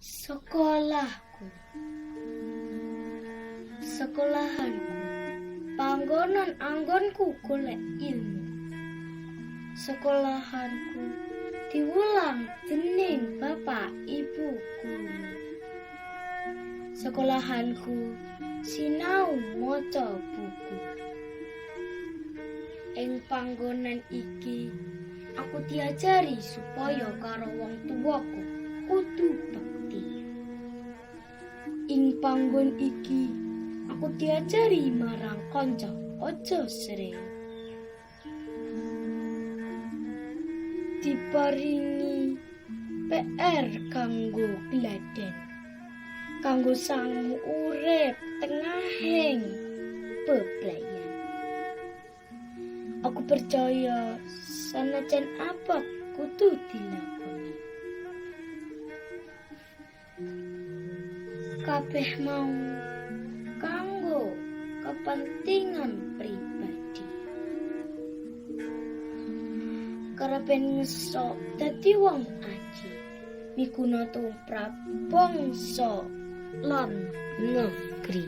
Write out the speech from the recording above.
Sekolahku, sekolahanku, panggonan anggonku golek ilmu. Sekolahanku diwulang dening bapak ibu guru. Sekolahanku sinau maca buku. Ing panggonan iki aku diajari supaya karo wong tuwaku kudu bekti. Ing panggon iki aku diajari marang kanca aja sering. Diparingi PR kanggo gladen, kanggo sangu urip tengahing bebrayan. Aku percaya sanajan apa kudu dilakoni. Kabeh mau kanggo kepentingan pribadi. Karepen ngesok dadi wong aji, miguna tumrap bangsa lan negeri.